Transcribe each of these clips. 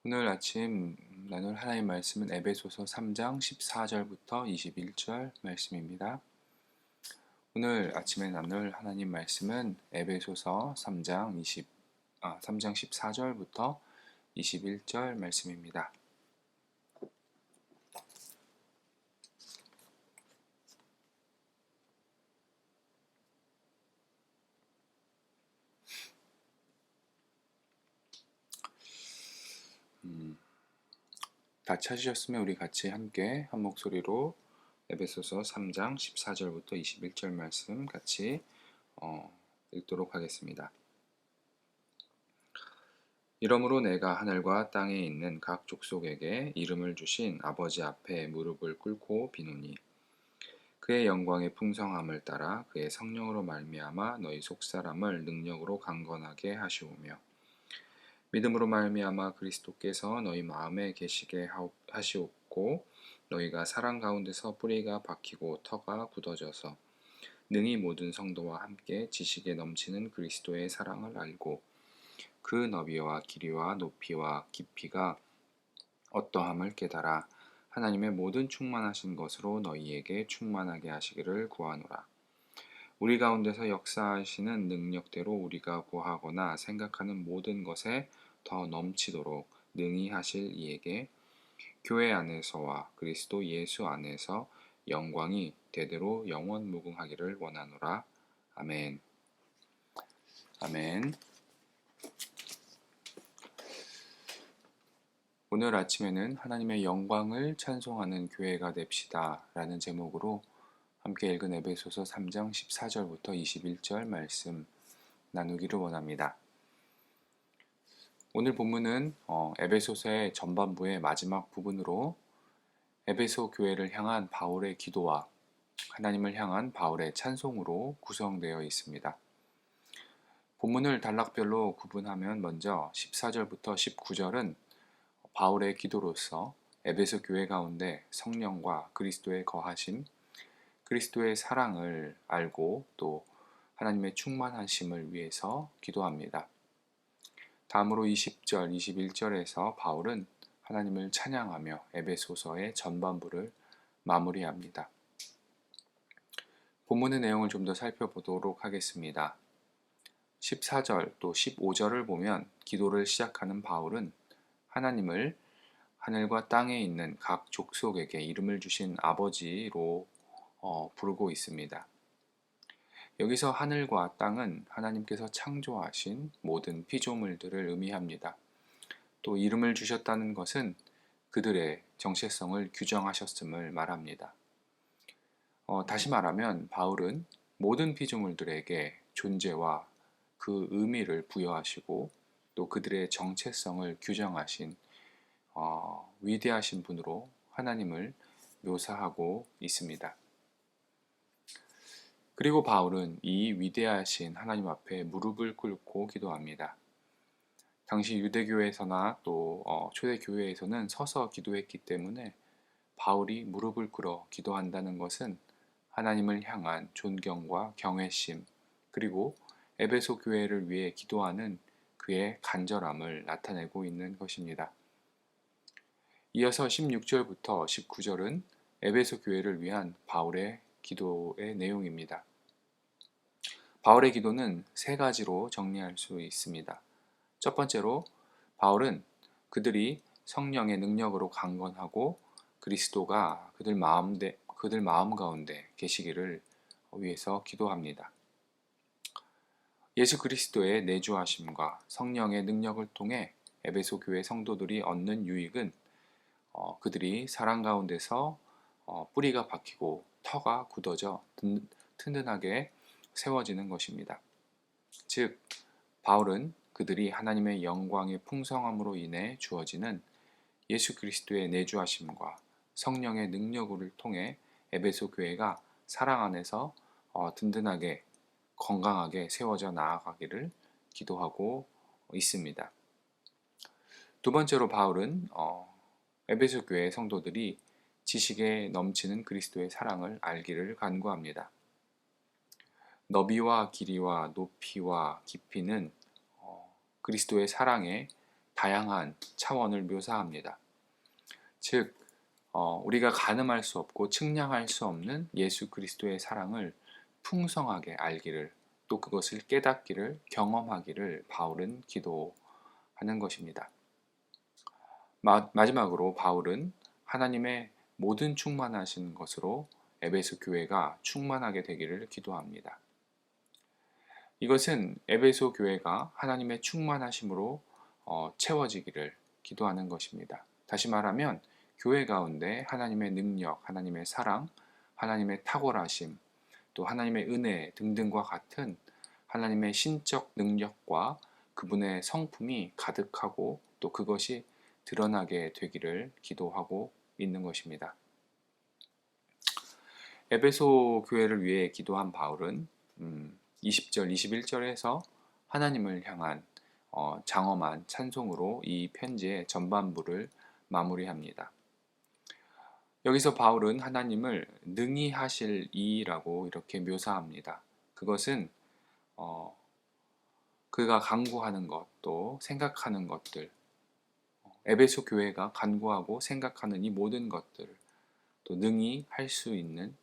오늘 아침 나눌 하나님 말씀은 에베소서 3장 14절부터 21절 말씀입니다. 오늘 아침에 나눌 하나님 말씀은 에베소서 3장 14절부터 21절 말씀입니다. 다 찾으셨으면 우리 같이 함께 한 목소리로 에베소서 3장 14절부터 21절 말씀 같이 읽도록 하겠습니다. 이러므로 내가 하늘과 땅에 있는 각 족속에게 이름을 주신 아버지 앞에 무릎을 꿇고 비노니 그의 영광의 풍성함을 따라 그의 성령으로 말미암아 너희 속사람을 능력으로 강건하게 하시오며 믿음으로 말미암아 그리스도께서 너희 마음에 계시게 하시옵고 너희가 사랑 가운데서 뿌리가 박히고 터가 굳어져서 능히 모든 성도와 함께 지식에 넘치는 그리스도의 사랑을 알고 그 너비와 길이와 높이와 깊이가 어떠함을 깨달아 하나님의 모든 충만하신 것으로 너희에게 충만하게 하시기를 구하노라. 우리 가운데서 역사하시는 능력대로 우리가 구하거나 생각하는 모든 것에 더 넘치도록 능히 하실 이에게 교회 안에서와 그리스도 예수 안에서 영광이 대대로 영원 무궁하기를 원하노라. 아멘. 아멘. 오늘 아침에는 하나님의 영광을 찬송하는 교회가 됩시다 라는 제목으로 함께 읽은 에베소서 3장 14절부터 21절 말씀 나누기를 원합니다. 오늘 본문은 에베소서의 전반부의 마지막 부분으로 에베소 교회를 향한 바울의 기도와 하나님을 향한 바울의 찬송으로 구성되어 있습니다. 본문을 단락별로 구분하면 먼저 14절부터 19절은 바울의 기도로서 에베소 교회 가운데 성령과 그리스도의 거하심, 그리스도의 사랑을 알고 또 하나님의 충만하심을 위해서 기도합니다. 다음으로 20절, 21절에서 바울은 하나님을 찬양하며 에베소서의 전반부를 마무리합니다. 본문의 내용을 좀 더 살펴보도록 하겠습니다. 14절 또 15절을 보면 기도를 시작하는 바울은 하나님을 하늘과 땅에 있는 각 족속에게 이름을 주신 아버지로 부르고 있습니다. 여기서 하늘과 땅은 하나님께서 창조하신 모든 피조물들을 의미합니다. 또 이름을 주셨다는 것은 그들의 정체성을 규정하셨음을 말합니다. 다시 말하면 바울은 모든 피조물들에게 존재와 그 의미를 부여하시고 또 그들의 정체성을 규정하신 위대하신 분으로 하나님을 묘사하고 있습니다. 그리고 바울은 이 위대하신 하나님 앞에 무릎을 꿇고 기도합니다. 당시 유대교회에서나 또 초대교회에서는 서서 기도했기 때문에 바울이 무릎을 꿇어 기도한다는 것은 하나님을 향한 존경과 경외심 그리고 에베소 교회를 위해 기도하는 그의 간절함을 나타내고 있는 것입니다. 이어서 16절부터 19절은 에베소 교회를 위한 바울의 기도의 내용입니다. 바울의 기도는 세 가지로 정리할 수 있습니다. 첫 번째로 바울은 그들이 성령의 능력으로 강건하고 그리스도가 그들 마음 가운데 계시기를 위해서 기도합니다. 예수 그리스도의 내주하심과 성령의 능력을 통해 에베소 교회 성도들이 얻는 유익은 그들이 사랑 가운데서 뿌리가 박히고 터가 굳어져 든든하게 세워지는 것입니다. 즉 바울은 그들이 하나님의 영광의 풍성함으로 인해 주어지는 예수 그리스도의 내주하심과 성령의 능력을 통해 에베소 교회가 사랑 안에서 든든하게 건강하게 세워져 나아가기를 기도하고 있습니다. 두 번째로 바울은 에베소 교회 성도들이 지식에 넘치는 그리스도의 사랑을 알기를 간구합니다. 너비와 길이와 높이와 깊이는 그리스도의 사랑의 다양한 차원을 묘사합니다. 즉, 우리가 가늠할 수 없고 측량할 수 없는 예수 그리스도의 사랑을 풍성하게 알기를, 또 그것을 깨닫기를, 경험하기를 바울은 기도하는 것입니다. 마지막으로 바울은 하나님의 모든 충만하신 것으로 에베소 교회가 충만하게 되기를 기도합니다. 이것은 에베소 교회가 하나님의 충만하심으로 채워지기를 기도하는 것입니다. 다시 말하면 교회 가운데 하나님의 능력, 하나님의 사랑, 하나님의 탁월하심, 또 하나님의 은혜 등등과 같은 하나님의 신적 능력과 그분의 성품이 가득하고 또 그것이 드러나게 되기를 기도하고 있는 것입니다. 에베소 교회를 위해 기도한 바울은 20절, 21절에서 하나님을 향한 장엄한 찬송으로 이 편지의 전반부를 마무리합니다. 여기서 바울은 하나님을 능히 하실 이라고 이렇게 묘사합니다. 그것은 그가 간구하는 것, 또 생각하는 것들, 에베소 교회가 간구하고 생각하는 이 모든 것들을 또 능히 할 수 있는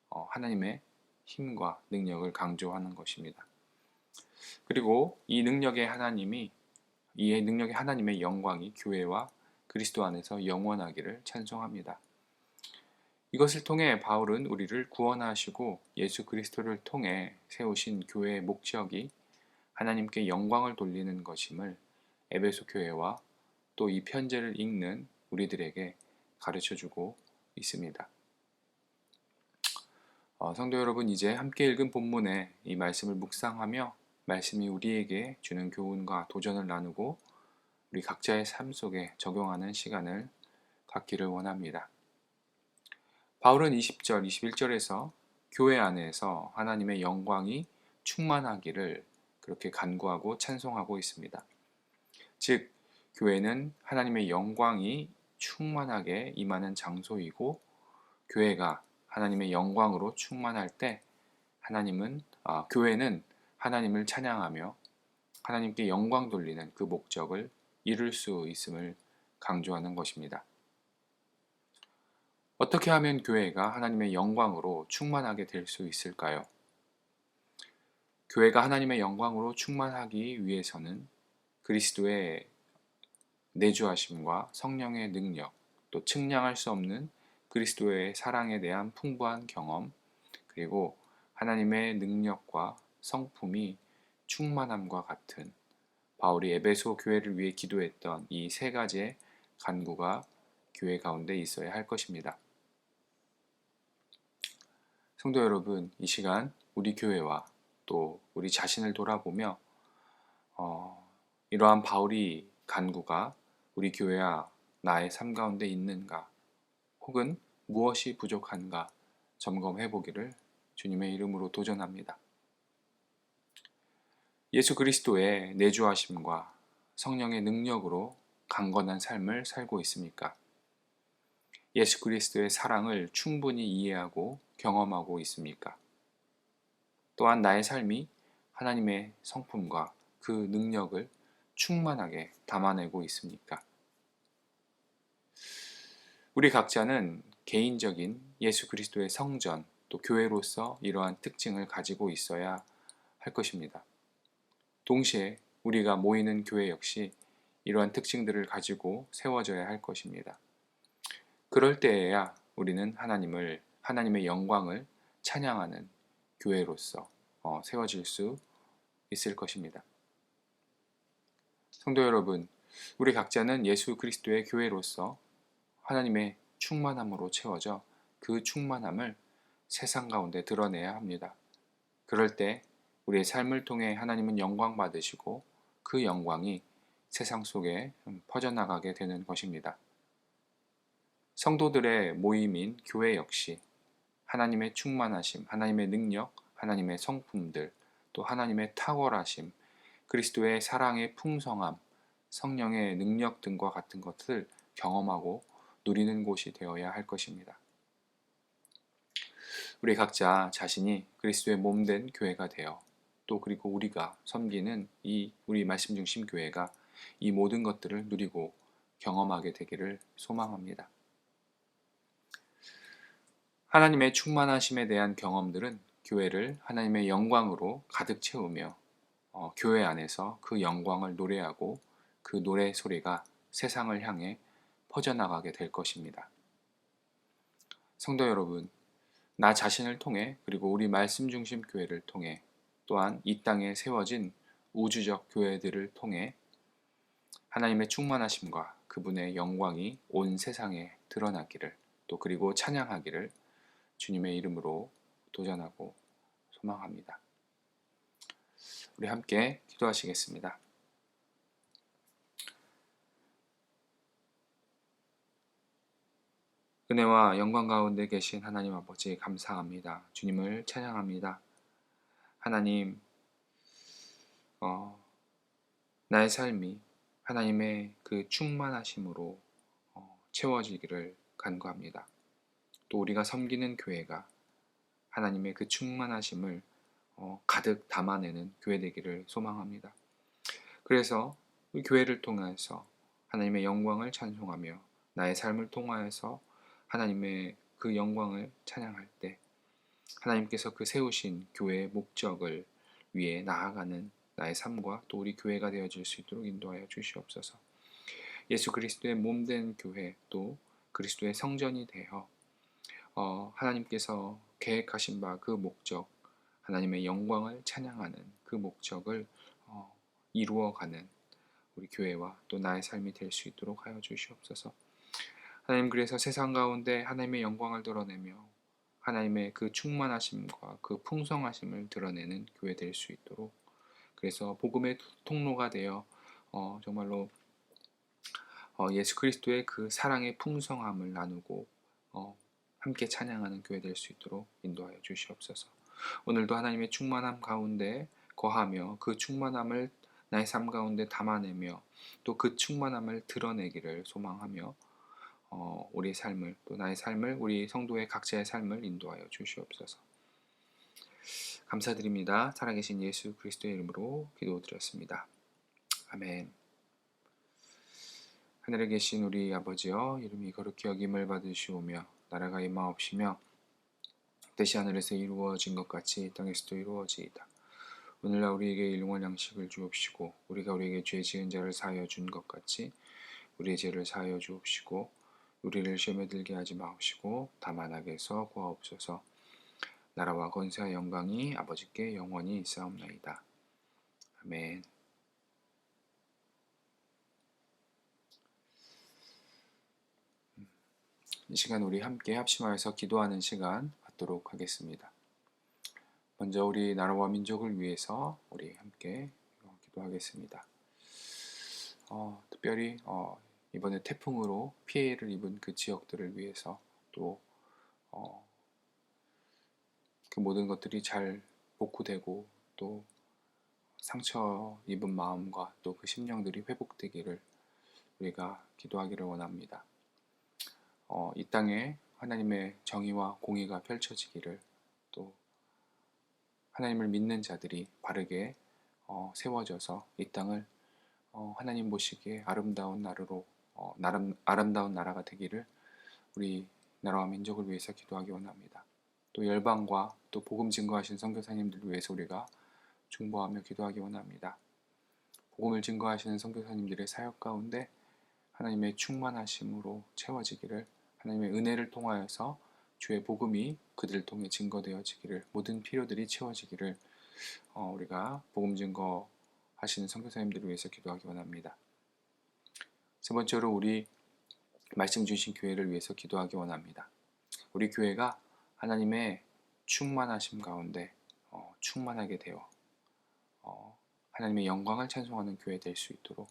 하나님의 힘과 능력을 강조하는 것입니다. 그리고 이 능력의 하나님의 영광이 교회와 그리스도 안에서 영원하기를 찬송합니다. 이것을 통해 바울은 우리를 구원하시고 예수 그리스도를 통해 세우신 교회의 목적이 하나님께 영광을 돌리는 것임을 에베소 교회와 또 이 편지를 읽는 우리들에게 가르쳐주고 있습니다. 성도 여러분, 이제 함께 읽은 본문의 이 말씀을 묵상하며 말씀이 우리에게 주는 교훈과 도전을 나누고 우리 각자의 삶 속에 적용하는 시간을 갖기를 원합니다. 바울은 20절, 21절에서 교회 안에서 하나님의 영광이 충만하기를 그렇게 간구하고 찬송하고 있습니다. 즉, 교회는 하나님의 영광이 충만하게 임하는 장소이고 교회가 하나님의 영광으로 충만할 때 교회는 하나님을 찬양하며 하나님께 영광 돌리는 그 목적을 이룰 수 있음을 강조하는 것입니다. 어떻게 하면 교회가 하나님의 영광으로 충만하게 될 수 있을까요? 교회가 하나님의 영광으로 충만하기 위해서는 그리스도의 내주하심과 성령의 능력, 또 측량할 수 없는 그리스도의 사랑에 대한 풍부한 경험, 그리고 하나님의 능력과 성품이 충만함과 같은 바울이 에베소 교회를 위해 기도했던 이 세 가지의 간구가 교회 가운데 있어야 할 것입니다. 성도 여러분, 이 시간 우리 교회와 또 우리 자신을 돌아보며 이러한 바울이 간구가 우리 교회와 나의 삶 가운데 있는가, 혹은 무엇이 부족한가 점검해 보기를 주님의 이름으로 도전합니다. 예수 그리스도의 내주하심과 성령의 능력으로 강건한 삶을 살고 있습니까? 예수 그리스도의 사랑을 충분히 이해하고 경험하고 있습니까? 또한 나의 삶이 하나님의 성품과 그 능력을 충만하게 담아내고 있습니까? 우리 각자는 개인적인 예수 그리스도의 성전, 또 교회로서 이러한 특징을 가지고 있어야 할 것입니다. 동시에 우리가 모이는 교회 역시 이러한 특징들을 가지고 세워져야 할 것입니다. 그럴 때에야 우리는 하나님의 영광을 찬양하는 교회로서 세워질 수 있을 것입니다. 성도 여러분, 우리 각자는 예수 그리스도의 교회로서 하나님의 충만함으로 채워져 그 충만함을 세상 가운데 드러내야 합니다. 그럴 때 우리의 삶을 통해 하나님은 영광 받으시고 그 영광이 세상 속에 퍼져나가게 되는 것입니다. 성도들의 모임인 교회 역시 하나님의 충만하심, 하나님의 능력, 하나님의 성품들, 또 하나님의 탁월하심, 그리스도의 사랑의 풍성함, 성령의 능력 등과 같은 것을 경험하고 누리는 곳이 되어야 할 것입니다. 우리 각자 자신이 그리스도의 몸된 교회가 되어 또 그리고 우리가 섬기는 이 우리 말씀 중심 교회가 이 모든 것들을 누리고 경험하게 되기를 소망합니다. 하나님의 충만하심에 대한 경험들은 교회를 하나님의 영광으로 가득 채우며 교회 안에서 그 영광을 노래하고 그 노래 소리가 세상을 향해 퍼져나가게 될 것입니다. 성도 여러분, 나 자신을 통해 그리고 우리 말씀 중심 교회를 통해 또한 이 땅에 세워진 우주적 교회들을 통해 하나님의 충만하심과 그분의 영광이 온 세상에 드러나기를 또 그리고 찬양하기를 주님의 이름으로 도전하고 소망합니다. 우리 함께 기도하시겠습니다. 은혜와 영광 가운데 계신 하나님 아버지 감사합니다. 주님을 찬양합니다. 하나님, 나의 삶이 하나님의 그 충만하심으로 채워지기를 간구합니다. 또 우리가 섬기는 교회가 하나님의 그 충만하심을 가득 담아내는 교회 되기를 소망합니다. 그래서 이 교회를 통해서 하나님의 영광을 찬송하며 나의 삶을 통하여서 하나님의 그 영광을 찬양할 때 하나님께서 그 세우신 교회의 목적을 위해 나아가는 나의 삶과 또 우리 교회가 되어질 수 있도록 인도하여 주시옵소서. 예수 그리스도의 몸된 교회 또 그리스도의 성전이 되어 하나님께서 계획하신 바 그 목적 하나님의 영광을 찬양하는 그 목적을 이루어가는 우리 교회와 또 나의 삶이 될 수 있도록 하여 주시옵소서. 하나님, 그래서 세상 가운데 하나님의 영광을 드러내며 하나님의 그 충만하심과 그 풍성하심을 드러내는 교회 될 수 있도록, 그래서 복음의 통로가 되어 정말로 예수 그리스도의 그 사랑의 풍성함을 나누고 함께 찬양하는 교회 될 수 있도록 인도하여 주시옵소서. 오늘도 하나님의 충만함 가운데 거하며 그 충만함을 나의 삶 가운데 담아내며 또 그 충만함을 드러내기를 소망하며 우리 삶을 또 나의 삶을 우리 성도의 각자의 삶을 인도하여 주시옵소서. 감사드립니다. 살아계신 예수 그리스도의 이름으로 기도드렸습니다. 아멘. 하늘에 계신 우리 아버지여, 이름이 거룩히 여김을 받으시오며 나라가 임하옵시며 뜻이 하늘에서 이루어진 것 같이 땅에서도 이루어지이다. 오늘날 우리에게 일용할 양식을 주옵시고 우리가 우리에게 죄 지은 자를 사하여 준 것 같이 우리의 죄를 사하여 주옵시고 우리를 시험에 들게 하지 마옵시고 다만 악에서 구하옵소서. 나라와 권세와 영광이 아버지께 영원히 있사옵나이다. 아멘. 이 시간 우리 함께 합심하여서 기도하는 시간 갖도록 하겠습니다. 먼저 우리 나라와 민족을 위해서 우리 함께 기도하겠습니다. 특별히 이번에 태풍으로 피해를 입은 그 지역들을 위해서 또 그 모든 것들이 잘 복구되고 또 상처 입은 마음과 또 그 심령들이 회복되기를 우리가 기도하기를 원합니다. 이 땅에 하나님의 정의와 공의가 펼쳐지기를 또 하나님을 믿는 자들이 바르게 세워져서 이 땅을 하나님 보시기에 아름다운 나라로 아름다운 나라가 되기를 우리 나라와 민족을 위해서 기도하기 원합니다. 또 열방과 또 복음 증거하신 선교사님들을 위해서 우리가 중보하며 기도하기 원합니다. 복음을 증거하시는 선교사님들의 사역 가운데 하나님의 충만하심으로 채워지기를, 하나님의 은혜를 통하여서 주의 복음이 그들을 통해 증거되어지기를, 모든 필요들이 채워지기를 우리가 복음 증거하시는 선교사님들을 위해서 기도하기 원합니다. 세 번째로 우리 말씀 주신 교회를 위해서 기도하기 원합니다. 우리 교회가 하나님의 충만하심 가운데 충만하게 되어 하나님의 영광을 찬송하는 교회 될 수 있도록,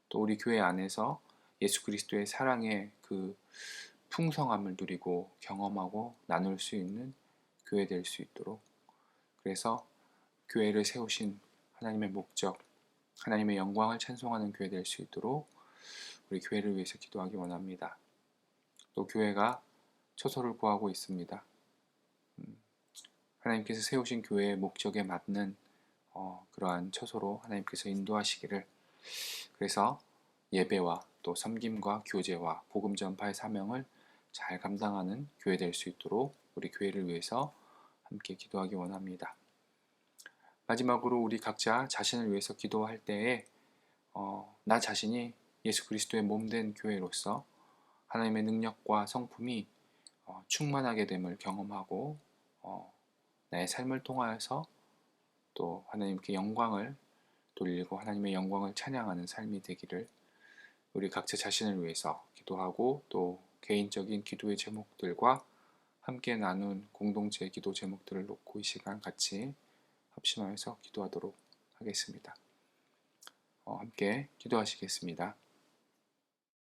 또 우리 교회 안에서 예수 그리스도의 사랑의 그 풍성함을 누리고 경험하고 나눌 수 있는 교회 될 수 있도록, 그래서 교회를 세우신 하나님의 목적, 하나님의 영광을 찬송하는 교회 될 수 있도록 우리 교회를 위해서 기도하기 원합니다. 또 교회가 처소를 구하고 있습니다. 하나님께서 세우신 교회의 목적에 맞는 그러한 처소로 하나님께서 인도하시기를 그래서 예배와 또 섬김과 교제와 복음 전파의 사명을 잘 감당하는 교회 될 수 있도록 우리 교회를 위해서 함께 기도하기 원합니다. 마지막으로 우리 각자 자신을 위해서 기도할 때에 나 자신이 예수 그리스도의 몸된 교회로서 하나님의 능력과 성품이 충만하게 됨을 경험하고 나의 삶을 통하여서 또 하나님께 영광을 돌리고 하나님의 영광을 찬양하는 삶이 되기를 우리 각자 자신을 위해서 기도하고 또 개인적인 기도의 제목들과 함께 나눈 공동체의 기도 제목들을 놓고 이 시간 같이 합심하여서 기도하도록 하겠습니다. 함께 기도하시겠습니다.